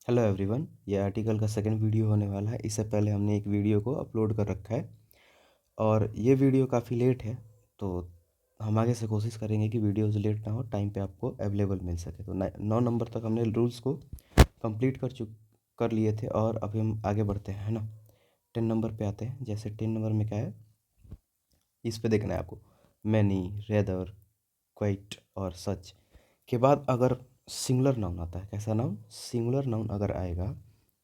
Hello everyone, ये article का second video होने वाला है। इससे पहले हमने एक वीडियो को अपलोड कर रखा है और ये वीडियो काफ़ी लेट है, तो हम आगे से कोशिश करेंगे कि वीडियोज़ लेट ना हो, टाइम पे आपको अवेलेबल मिल सके। तो 9 नंबर तक हमने रूल्स को कंप्लीट कर लिए थे और अभी हम आगे बढ़ते हैं, है ना। 10 नंबर पे आते हैं। जैसे 10 नंबर में क्या है, इस पे देखना है आपको। मैनी, रेदर, क्वाइट और सच के बाद अगर सिंगुलर नाउन आता है, कैसा नाउन, सिंगुलर नाउन अगर आएगा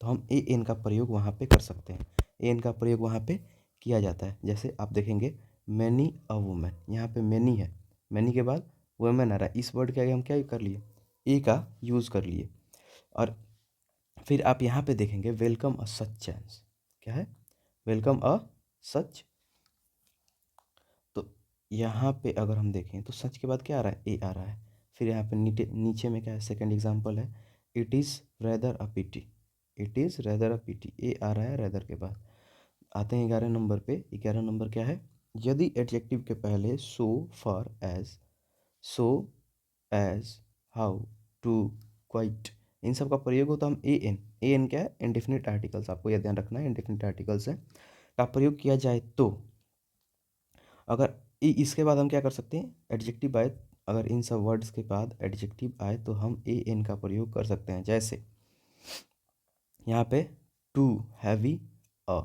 तो हम ए एन का प्रयोग वहाँ पे कर सकते हैं। ए एन का प्रयोग वहाँ पे किया जाता है। जैसे आप देखेंगे मैनी अ वुमेन, यहाँ पे मैनी है, मैनी के बाद वुमेन आ रहा है। इस वर्ड के आगे हम क्या कर लिए, ए का यूज़ कर लिए। और फिर आप यहाँ पे देखेंगे वेलकम अ सच चांस, क्या है, वेलकम अ सच। तो यहाँ पे अगर हम देखें तो सच के बाद क्या आ रहा है, ए आ रहा है। फिर यहाँ पे नीचे में क्या है, सेकंड एग्जांपल है, it is rather a pity, it is rather a pity, A आ रहा है रेदर के बाद। आते हैं 11 नंबर पे। 11 नंबर क्या है, यदि एडजेक्टिव के पहले so, for, as, so, as, how, too, quite, इन सब का प्रयोग हो तो हम ए एन क्या है, इंडेफिनिट आर्टिकल्स, आपको यह ध्यान रखना है, इंडेफिनिट आर्टिकल्स है का प्रयोग किया जाए तो अगर इसके बाद हम क्या कर सकते हैं, एडजेक्टिव आए, अगर इन सब वर्ड्स के बाद एडजेक्टिव आए तो हम ए एन का प्रयोग कर सकते हैं। जैसे यहाँ पे टू हैवी अ,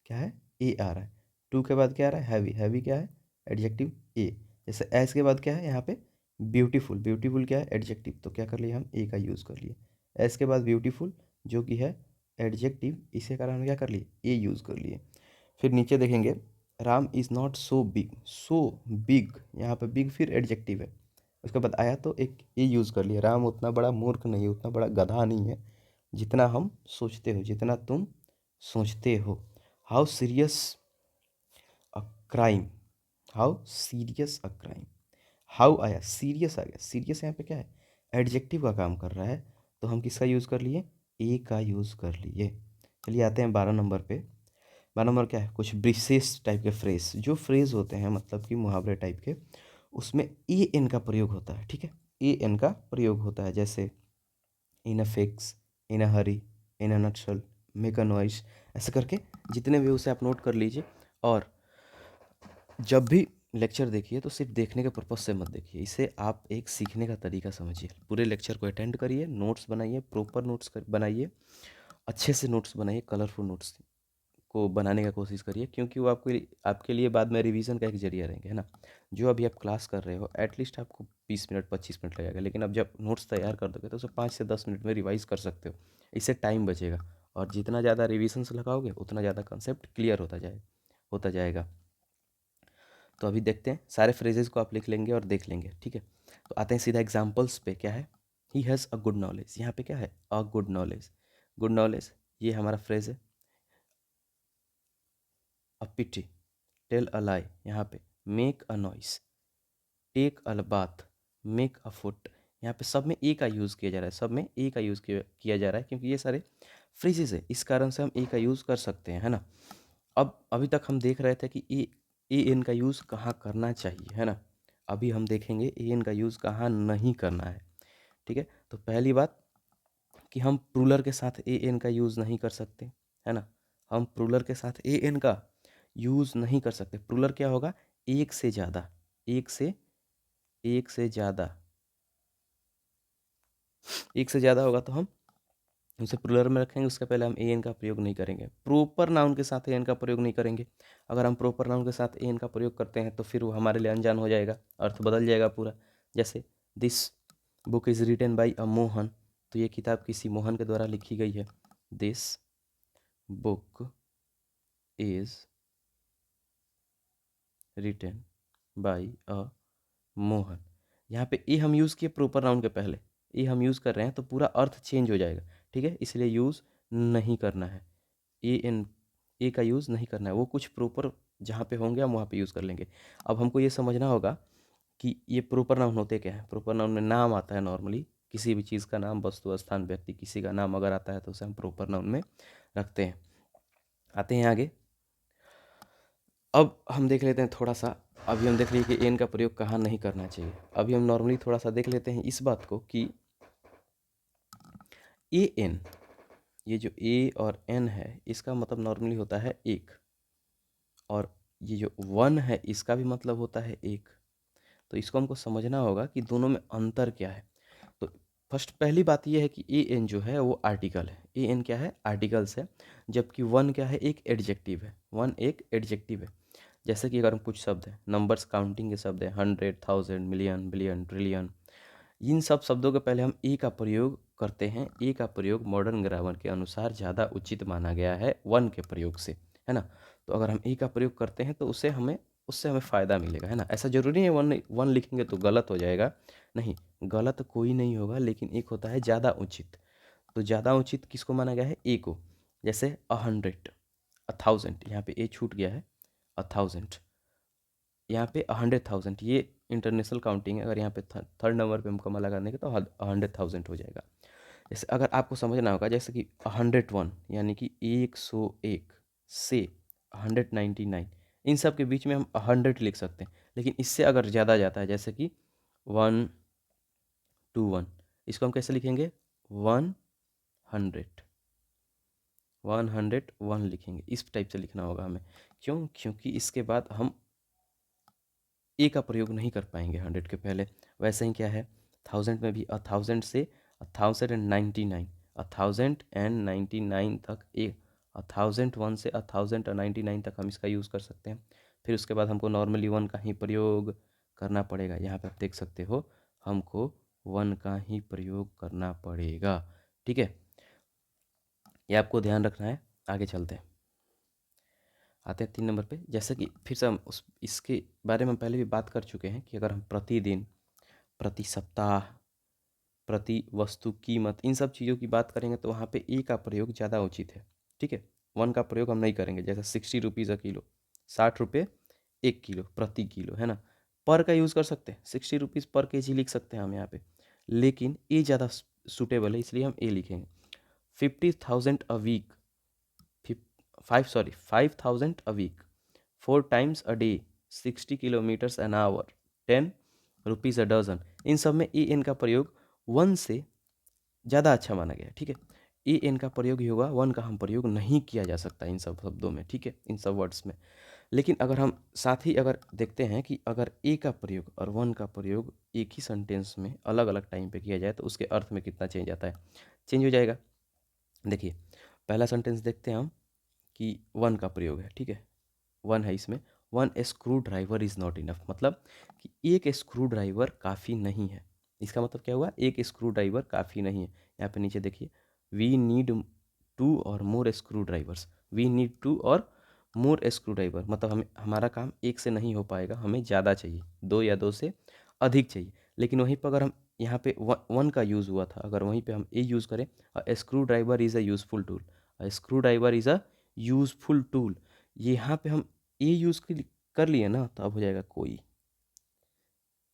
क्या है, ए आ रहा है। टू के बाद क्या आ रहा है, हैवी, हैवी क्या है, एडजेक्टिव ए। जैसे एस के बाद क्या है यहाँ पे, ब्यूटीफुल, ब्यूटीफुल क्या है, एडजेक्टिव, तो क्या कर लिए हम, ए का यूज़ कर लिए। एस के बाद ब्यूटीफुल जो कि है एडजेक्टिव, इसे कारण हम क्या कर लिए, ए यूज़ कर लिए। फिर नीचे देखेंगे Ram is not so big, so big, यहाँ पे बिग फिर एडजेक्टिव है। उसके बाद आया तो एक ए यूज़ कर लिया, राम उतना बड़ा मूर्ख नहीं है, उतना बड़ा गधा नहीं है जितना हम सोचते हो, जितना तुम सोचते हो। How serious a crime, how serious a crime, how आया, सीरियस आ गया, सीरियस यहाँ पे क्या है, एडजेक्टिव का काम कर रहा है, तो हम किसका यूज़ कर लिए, ए का यूज़ कर लिए। चलिए आते हैं 12 नंबर पे। 12 नंबर क्या है, कुछ विशेष टाइप के फ्रेज, जो फ्रेज होते हैं मतलब कि मुहावरे टाइप के, उसमें ए एन का प्रयोग होता है, ठीक है, ए एन का प्रयोग होता है। जैसे in a fix, in a hurry, in a nutshell, make a noise, ऐसे करके जितने भी उसे आप नोट कर लीजिए। और जब भी लेक्चर देखिए तो सिर्फ देखने के पर्पज से मत देखिए, इसे आप एक सीखने का तरीका समझिए। पूरे लेक्चर को अटेंड करिए, नोट्स बनाइए, प्रॉपर नोट्स बनाइए, अच्छे से नोट्स बनाइए, कलरफुल नोट्स को बनाने का कोशिश करिए, क्योंकि वो आपके लिए बाद में रिवीजन का एक जरिया रहेंगे, है ना। जो अभी आप क्लास कर रहे हो एटलीस्ट आपको 20 मिनट 25 मिनट लगेगा, लेकिन अब जब नोट्स तैयार कर दोगे तो उसे 5 से 10 मिनट में रिवाइज कर सकते हो। इससे टाइम बचेगा और जितना ज़्यादा रिविजन से लगाओगे उतना ज़्यादा कंसेप्ट क्लियर होता जाएगा। तो अभी देखते हैं, सारे फ्रेजेस को आप लिख लेंगे और देख लेंगे, ठीक है। तो आते हैं सीधा एग्जाम्पल्स पे। क्या है, he has a good knowledge, यहाँ पे क्या है, a good knowledge, good knowledge ये हमारा फ्रेज है। अ पिटी, टेल अ लाई, यहाँ पे make a noise, take a bath, make a foot, यहाँ पे सब में ए का यूज़ किया जा रहा है, सब में ए का यूज़ किया जा रहा है, क्योंकि ये सारे फ्रेजेस है, इस कारण से हम ए का यूज़ कर सकते हैं, है ना। अब अभी तक हम देख रहे थे कि ए एन का यूज़ कहाँ करना चाहिए, है ना। अभी हम देखेंगे ए एन का यूज़ कहाँ नहीं करना है, ठीक है। तो पहली बात कि हम प्लूरल के साथ ए एन का यूज़ नहीं कर सकते, है ना। हम प्लूरल के साथ ए एन का यूज़ नहीं कर सकते। प्लूरल क्या होगा, एक से ज़्यादा, एक से ज़्यादा, एक से ज़्यादा होगा तो हम उसे प्लूरल में रखेंगे, उसके पहले हम ए एन का प्रयोग नहीं करेंगे। प्रॉपर नाउन के साथ ए एन का प्रयोग नहीं करेंगे। अगर हम प्रॉपर नाउन के साथ ए एन का प्रयोग करते हैं तो फिर वो हमारे लिए अनजान हो जाएगा, अर्थ बदल जाएगा पूरा। जैसे this book is written by a Mohan, तो ये किताब किसी मोहन के द्वारा लिखी गई है। This book is written by a Mohan, यहाँ पे ए हम यूज़ किए प्रॉपर नाउन के पहले, ए हम यूज़ कर रहे हैं तो पूरा अर्थ चेंज हो जाएगा, ठीक है, इसलिए यूज़ नहीं करना है। ए का यूज़ नहीं करना है, वो कुछ प्रॉपर जहाँ पे होंगे हम वहाँ पे यूज़ कर लेंगे। अब हमको ये समझना होगा कि ये प्रॉपर नाउन होते क्या है। प्रॉपर नाउन में नाम आता है, नॉर्मली किसी भी चीज़ का नाम, वस्तु, स्थान, व्यक्ति, किसी का नाम अगर आता है तो उसे हम प्रॉपर नाउन में रखते हैं। आते हैं आगे। अब हम देख लेते हैं थोड़ा सा, अभी हम देख लिए कि एन का प्रयोग कहाँ नहीं करना चाहिए। अभी हम नॉर्मली थोड़ा सा देख लेते हैं इस बात को कि ए एन ये जो ए और एन है इसका मतलब नॉर्मली होता है एक, और ये जो 1 है इसका भी मतलब होता है एक। तो इसको हमको समझना होगा कि दोनों में अंतर क्या है। तो फर्स्ट पहली बात ये है कि ए एन जो है वो आर्टिकल है। ए एन क्या है? आर्टिकल्स है। जबकि 1 क्या है? एक एडजेक्टिव है। 1 एक एडजेक्टिव है। जैसे कि अगर हम कुछ शब्द हैं, नंबर्स काउंटिंग के शब्द हैं, 100, 1000, मिलियन, बिलियन, ट्रिलियन, इन सब शब्दों के पहले हम ए का प्रयोग करते हैं। ए का प्रयोग मॉडर्न ग्रामर के अनुसार ज़्यादा उचित माना गया है 1 के प्रयोग से, है ना। तो अगर हम ए का प्रयोग करते हैं तो उससे हमें फ़ायदा मिलेगा, है ना। ऐसा ज़रूरी है 1 लिखेंगे तो गलत हो जाएगा, नहीं, गलत कोई नहीं होगा, लेकिन एक होता है ज़्यादा उचित। तो ज़्यादा उचित किसको माना गया है? ए को। जैसे 100, 1000, यहाँ पे ए छूट गया है, 1000, यहाँ पे 100,000, ये इंटरनेशनल काउंटिंग है। अगर यहाँ पे थर्ड नंबर पे हम कमा लगाने के तो 100,000 हो जाएगा। जैसे अगर आपको समझना होगा, जैसे कि 101 यानी कि 101 से 199, इन सब के बीच में हम 100 लिख सकते हैं। लेकिन इससे अगर ज़्यादा जाता है, जैसे कि 121, इसको हम कैसे लिखेंगे? 100, 101 लिखेंगे। इस टाइप से लिखना होगा हमें। क्यों? क्योंकि इसके बाद हम ए का प्रयोग नहीं कर पाएंगे 100 के पहले। वैसे ही क्या है, 1000 में भी 1000 से 1099, 1099 तक, 1001 से 1099 तक हम इसका यूज़ कर सकते हैं। फिर उसके बाद हमको नॉर्मली 1 का ही प्रयोग करना पड़ेगा। यहाँ पे आप देख सकते हो, हमको 1 का ही प्रयोग करना पड़ेगा, ठीक है। ये आपको ध्यान रखना है। आगे चलते हैं, आते हैं 3 नंबर पे। जैसे कि फिर से हम इसके बारे में पहले भी बात कर चुके हैं कि अगर हम प्रतिदिन, प्रति सप्ताह, प्रति वस्तु कीमत, इन सब चीज़ों की बात करेंगे तो वहाँ पे ए का प्रयोग ज़्यादा उचित है, ठीक है। 1 का प्रयोग हम नहीं करेंगे। जैसे 60 रुपीज़ अ किलो, 60 रुपये 1 किलो, प्रति किलो, है ना। पर का यूज़ कर सकते हैं, 60 रुपीज़ पर केजी लिख सकते हैं हम यहाँ पे, लेकिन ए ज़्यादा सूटेबल है, इसलिए हम ए लिखेंगे। 50,000 a week, 5,000 a week, 4 times a day, 60 kilometers an hour, 10 rupees a dozen. इन सब में ए एन का प्रयोग 1 से ज़्यादा अच्छा माना गया है, ठीक है। ए एन का प्रयोग ही होगा, 1 का हम प्रयोग नहीं किया जा सकता इन सब शब्दों में, ठीक है, इन सब वर्ड्स में। लेकिन अगर हम साथ ही अगर देखते हैं कि अगर ए का प्रयोग और 1 का प्रयोग एक ही सेंटेंस में अलग अलग टाइम पे किया जाए तो उसके अर्थ में कितना चेंज आता है? चेंज हो जाएगा। देखिए, पहला सेंटेंस देखते हैं हम कि 1 का प्रयोग है, ठीक है। 1 है इसमें, 1 screw driver is not enough, मतलब कि एक स्क्रू ड्राइवर काफ़ी नहीं है। इसका मतलब क्या हुआ? एक स्क्रू ड्राइवर काफ़ी नहीं है। यहाँ पे नीचे देखिए, वी नीड 2 और मोर स्क्रू ड्राइवर्स, वी नीड 2 और मोर स्क्रू ड्राइवर, मतलब हमारा काम एक से नहीं हो पाएगा, हमें ज़्यादा चाहिए, 2 या 2 से अधिक चाहिए। लेकिन वहीं पर अगर हम यहाँ पे 1 का यूज़ हुआ था, अगर वहीं पे हम ए यूज़ करें, screw driver is a useful tool, screw driver is a useful tool, यहाँ पे हम ए यूज़ कर लिए ना, तो अब हो जाएगा कोई,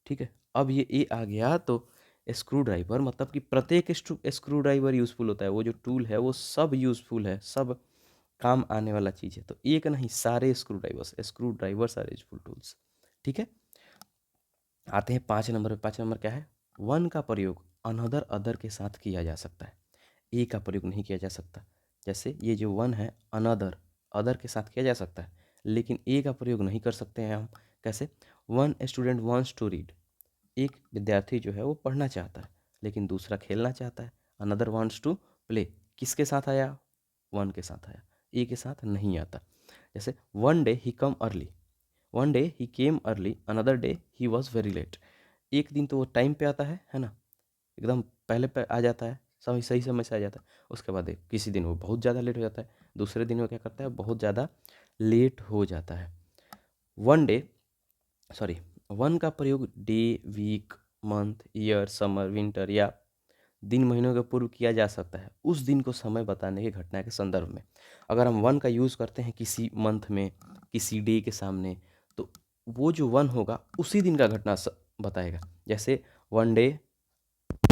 ठीक है। अब ये ए आ गया तो स्क्रू ड्राइवर, मतलब कि प्रत्येक स्क्रू ड्राइवर यूज़फुल होता है। वो जो टूल है वो सब यूज़फुल है, सब काम आने वाला चीज़ है। तो एक नहीं, सारे screwdrivers are useful tools, ठीक है। आते हैं 5 नंबर पे। 5 नंबर क्या है? 1 का प्रयोग अनदर अदर के साथ किया जा सकता है, ए का प्रयोग नहीं किया जा सकता। जैसे ये जो 1 है, अनदर, अदर के साथ किया जा सकता है, लेकिन ए का प्रयोग नहीं कर सकते हैं हम। कैसे? 1 स्टूडेंट वांट्स टू रीड, एक विद्यार्थी जो है वो पढ़ना चाहता है, लेकिन दूसरा खेलना चाहता है। अनदर वांट्स टू प्ले, किसके साथ आया? 1 के साथ आया, ए के साथ नहीं आता। जैसे 1 day he come early, 1 day he came early, another day he was very late. एक दिन तो वो टाइम पे आता है ना, एकदम पहले पे आ जाता है, सही सही समय से आ जाता है। उसके बाद किसी दिन वो बहुत ज़्यादा लेट हो जाता है, दूसरे दिन वो क्या करता है? बहुत ज़्यादा लेट हो जाता है। 1 डे, सॉरी, 1 का प्रयोग day, week, month, year, summer, winter या दिन महीनों के पूर्व किया जा सकता है, उस दिन को समय बताने की घटना के संदर्भ में। अगर हम 1 का यूज़ करते हैं किसी मंथ में, किसी डे के सामने, तो वो जो 1 होगा उसी दिन का घटना बताएगा। जैसे 1 day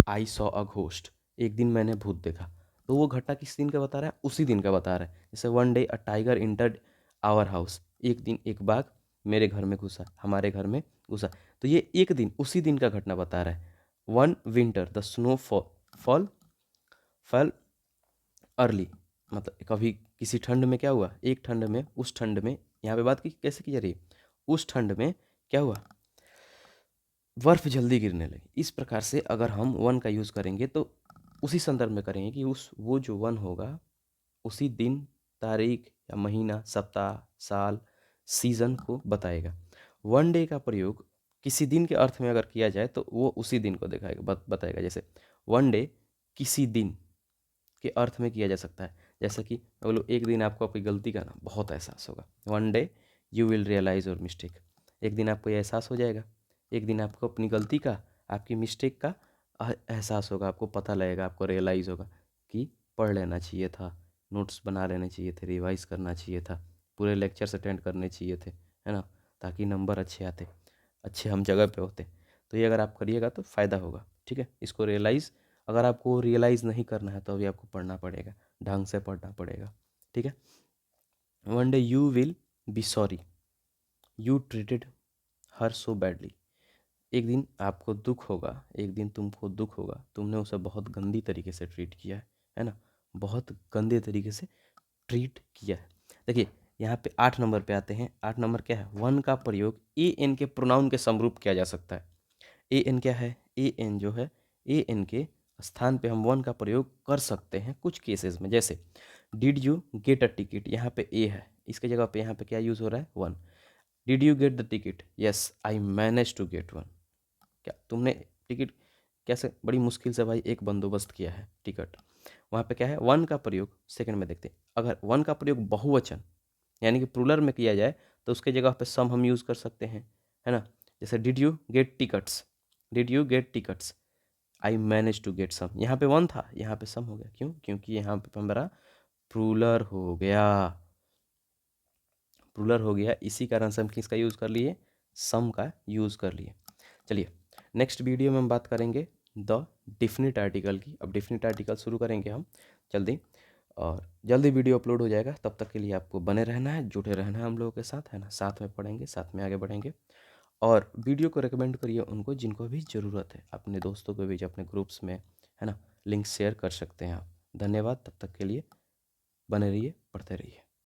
I saw a ghost, एक दिन मैंने भूत देखा, तो वो घटना किस दिन का बता रहा है? उसी दिन का बता रहा है। जैसे 1 day a tiger entered our house, एक दिन एक बाघ मेरे घर में घुसा, हमारे घर में घुसा, तो ये एक दिन उसी दिन का घटना बता रहा है। 1 winter the snow fall fall early, मतलब कभी किसी ठंड में क्या हुआ, एक ठंड में, उस ठंड में, यहाँ पे बात की कैसे की जा रही है, उस ठंड में क्या हुआ, बर्फ जल्दी गिरने लगी। इस प्रकार से अगर हम वन का यूज़ करेंगे तो उसी संदर्भ में करेंगे कि उस वो जो वन होगा उसी दिन, तारीख या महीना, सप्ताह, साल, सीज़न को बताएगा। वन डे का प्रयोग किसी दिन के अर्थ में अगर किया जाए तो वो उसी दिन को दिखाएगा, बताएगा। जैसे वन डे किसी दिन के अर्थ में किया जा सकता है। जैसे कि बोलो एक दिन आपको आपकी गलती का ना बहुत एहसास होगा, one day you will realise your mistake. एक दिन आपको ये एहसास हो जाएगा, एक दिन आपको अपनी गलती का, आपकी मिस्टेक का एहसास होगा, आपको पता लगेगा, आपको रियलाइज़ होगा कि पढ़ लेना चाहिए था, नोट्स बना लेने चाहिए थे, रिवाइज़ करना चाहिए था, पूरे लेक्चर्स अटेंड करने चाहिए थे, है ना, ताकि नंबर अच्छे आते, अच्छे हम जगह पे होते। तो ये अगर आप करिएगा तो फ़ायदा होगा, ठीक है। इसको रियलाइज़, अगर आपको रियलाइज़ नहीं करना है तो अभी आपको पढ़ना पड़ेगा, ढंग से पढ़ना पड़ेगा, ठीक है। One day you will be sorry you treated her so badly. एक दिन आपको दुख होगा, एक दिन तुमको दुख होगा, तुमने उसे बहुत गंदी तरीके से ट्रीट किया है ना, बहुत गंदे तरीके से ट्रीट किया है। देखिए यहाँ पे 8 नंबर पे आते हैं। 8 नंबर क्या है, वन का प्रयोग ए एन के प्रोनाउन के समरूप किया जा सकता है। ए एन क्या है, ए एन जो है, ए एन के स्थान पे हम वन का प्रयोग कर सकते हैं कुछ केसेस में। जैसे did you get a ticket, यहाँ पे ए है, इसके जगह पे यहाँ पे क्या यूज़ हो रहा है, one. Did you get the ticket, yes I manage to get one. क्या तुमने टिकट, कैसे, बड़ी मुश्किल से भाई एक बंदोबस्त किया है टिकट। वहाँ पे क्या है, वन का प्रयोग सेकंड में देखते हैं। अगर वन का प्रयोग बहुवचन यानी कि प्लूरल में किया जाए तो उसके जगह पे सम हम यूज़ कर सकते हैं, है ना। जैसे did you get tickets, did you get tickets, I manage to get some. यहाँ पे वन था, यहाँ पे सम हो गया, क्यों, क्योंकि यहाँ पे हमारा प्लूरल हो गया, प्लूरल हो गया, इसी कारण से हम किसका यूज़ कर लिए, सम का यूज़ कर लिए। चलिए नेक्स्ट वीडियो में हम बात करेंगे द डिफिनिट आर्टिकल की। अब डिफिनिट आर्टिकल शुरू करेंगे हम जल्दी, और जल्दी वीडियो अपलोड हो जाएगा। तब तक के लिए आपको बने रहना है, जुटे रहना है हम लोगों के साथ, है ना। साथ में पढ़ेंगे, साथ में आगे बढ़ेंगे, और वीडियो को रिकमेंड करिए उनको जिनको भी ज़रूरत है, अपने दोस्तों के बीच, अपने ग्रुप्स में, है ना, लिंक शेयर कर सकते हैं आप। धन्यवाद, तब तक के लिए बने रहिए, पढ़ते रहिए।